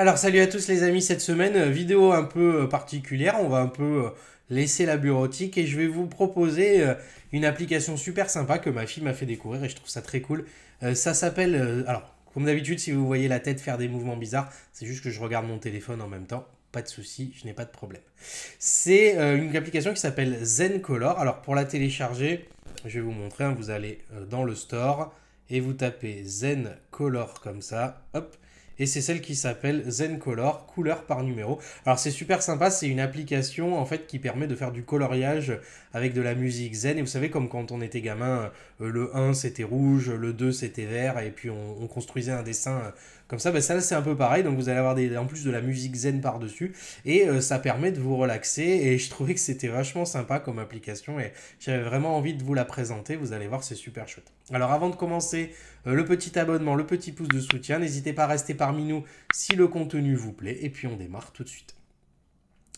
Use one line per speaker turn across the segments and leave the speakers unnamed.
Alors salut à tous les amis, cette semaine, vidéo un peu particulière, on va un peu laisser la bureautique et je vais vous proposer une application super sympa que ma fille m'a fait découvrir et je trouve ça très cool. Ça s'appelle, alors comme d'habitude si vous voyez la tête faire des mouvements bizarres, c'est juste que je regarde mon téléphone en même temps, pas de souci, je n'ai pas de problème. C'est une application qui s'appelle Zen Color, alors pour la télécharger, je vais vous montrer, hein, vous allez dans le store et vous tapez Zen Color comme ça, hop. Et c'est celle qui s'appelle Zen Color, couleur par numéro. Alors c'est super sympa, c'est une application en fait qui permet de faire du coloriage avec de la musique zen. Et vous savez comme quand on était gamin, le 1 c'était rouge, le 2 c'était vert, et puis on construisait un dessin comme ça. Ben, ça c'est un peu pareil, donc vous allez avoir en plus de la musique zen par-dessus. Et ça permet de vous relaxer. Et je trouvais que c'était vachement sympa comme application. Et j'avais vraiment envie de vous la présenter. Vous allez voir, c'est super chouette. Alors avant de commencer, le petit abonnement, le petit pouce de soutien. N'hésitez pas à rester parmi nous si le contenu vous plaît. Et puis on démarre tout de suite.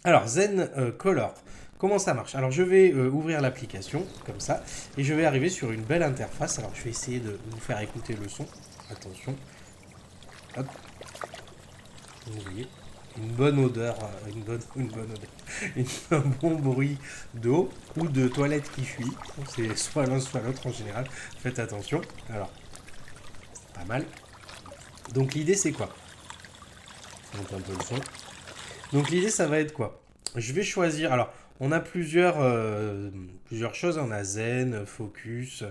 Alors Zen Color, comment ça marche? Alors je vais ouvrir l'application comme ça et je vais arriver sur une belle interface. Alors je vais essayer de vous faire écouter le son. Attention. Hop. Vous voyez une bonne odeur, une bonne odeur, un bon bruit d'eau ou de toilette qui fuit. C'est soit l'un soit l'autre en général. Faites attention. Alors, pas mal. Donc l'idée c'est quoi? Je monte un peu le son. Donc l'idée ça va être quoi? Je vais choisir. Alors on a plusieurs choses. On a zen, focus,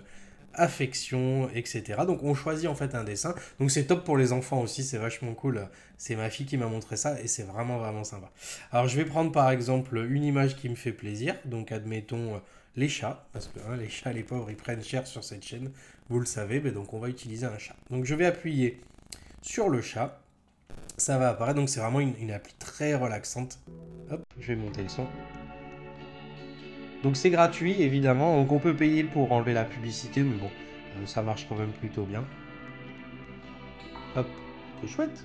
affection, etc. Donc on choisit en fait un dessin. Donc c'est top pour les enfants aussi, c'est vachement cool. C'est ma fille qui m'a montré ça et c'est vraiment vraiment sympa. Alors je vais prendre par exemple une image qui me fait plaisir. Donc admettons les chats, parce que hein, les chats les pauvres ils prennent cher sur cette chaîne, vous le savez, mais donc on va utiliser un chat. Donc je vais appuyer sur le chat. Ça va apparaître, donc c'est vraiment une appli très relaxante. Hop, je vais monter le son. Donc c'est gratuit évidemment, donc on peut payer pour enlever la publicité, mais bon, ça marche quand même plutôt bien. Hop, c'est chouette.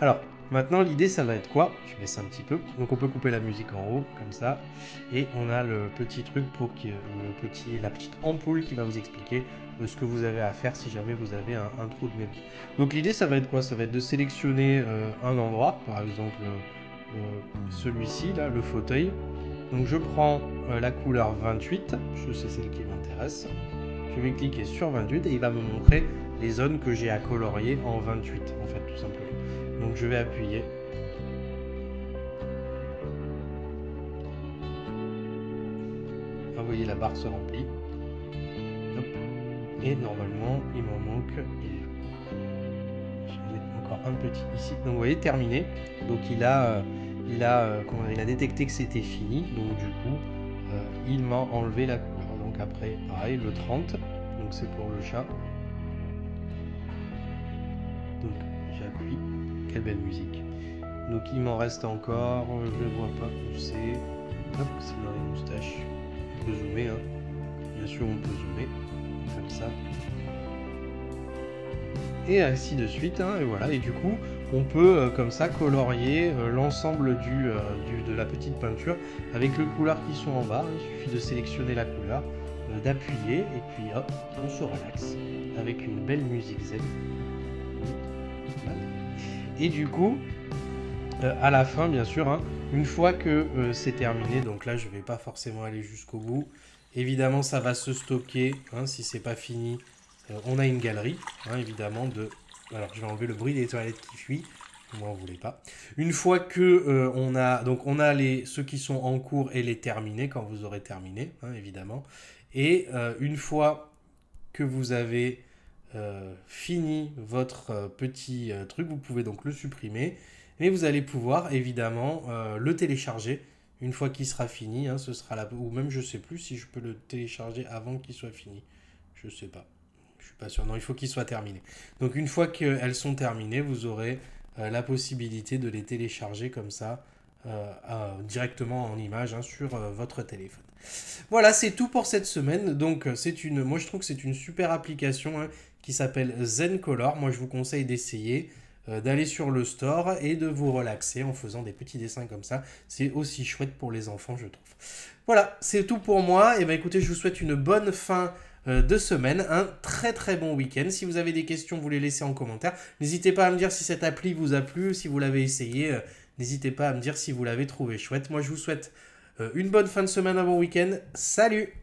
Alors, maintenant l'idée ça va être quoi? Je baisse un petit peu. Donc on peut couper la musique en haut, comme ça. Et on a le petit truc pour que la petite ampoule qui va vous expliquer ce que vous avez à faire si jamais vous avez un trou de mémoire. Donc l'idée ça va être quoi? Ça va être de sélectionner un endroit, par exemple celui-ci, là, le fauteuil. Donc je prends la couleur 28, c'est celle qui m'intéresse. Je vais cliquer sur 28 et il va me montrer les zones que j'ai à colorier en 28 en fait tout simplement. Donc je vais appuyer. Vous voyez la barre se remplit. Hop. Et normalement il m'en manque. Je vais mettre encore un petit ici. Donc vous voyez terminé. Donc il a détecté que c'était fini. Donc du coup il m'a enlevé la couleur. Donc après pareil le 30. Donc c'est pour le chat. Donc j'appuie. Quelle belle musique. Donc il m'en reste encore, je ne vois pas où c'est. Hop, c'est dans les moustaches. On peut zoomer, hein. Bien sûr on peut zoomer. Comme ça. Et ainsi de suite, hein, et voilà. Et du coup, on peut comme ça colorier l'ensemble de la petite peinture avec les couleurs qui sont en bas. Il suffit de sélectionner la couleur, d'appuyer, et puis hop, on se relaxe avec une belle musique zen. Et du coup, à la fin, bien sûr, hein, une fois que c'est terminé, donc là, je ne vais pas forcément aller jusqu'au bout. Évidemment, ça va se stocker, hein, si c'est pas fini. On a une galerie, hein, évidemment, de... Alors, je vais enlever le bruit des toilettes qui fuient. Moi, on voulait pas. Une fois que on a... Donc, on a ceux qui sont en cours et les terminés, quand vous aurez terminé, hein, évidemment. Et une fois que vous avez fini votre petit truc, vous pouvez donc le supprimer. Mais vous allez pouvoir évidemment le télécharger une fois qu'il sera fini. Hein, ce sera là, ou même je sais plus si je peux le télécharger avant qu'il soit fini. Je sais pas. Je suis pas sûr. Non, il faut qu'il soit terminé. Donc une fois qu'elles sont terminées, vous aurez la possibilité de les télécharger comme ça directement en image hein, sur votre téléphone. Voilà, c'est tout pour cette semaine. Donc moi je trouve que c'est une super application hein, qui s'appelle Zen Color. Moi je vous conseille d'essayer d'aller sur le store et de vous relaxer en faisant des petits dessins comme ça. C'est aussi chouette pour les enfants, je trouve. Voilà, c'est tout pour moi. Et bien écoutez, je vous souhaite une bonne fin de semaine. Un très très bon week-end. Si vous avez des questions, vous les laissez en commentaire. N'hésitez pas à me dire si cette appli vous a plu, si vous l'avez essayé. N'hésitez pas à me dire si vous l'avez trouvé chouette. Moi, je vous souhaite une bonne fin de semaine, un bon week-end. Salut!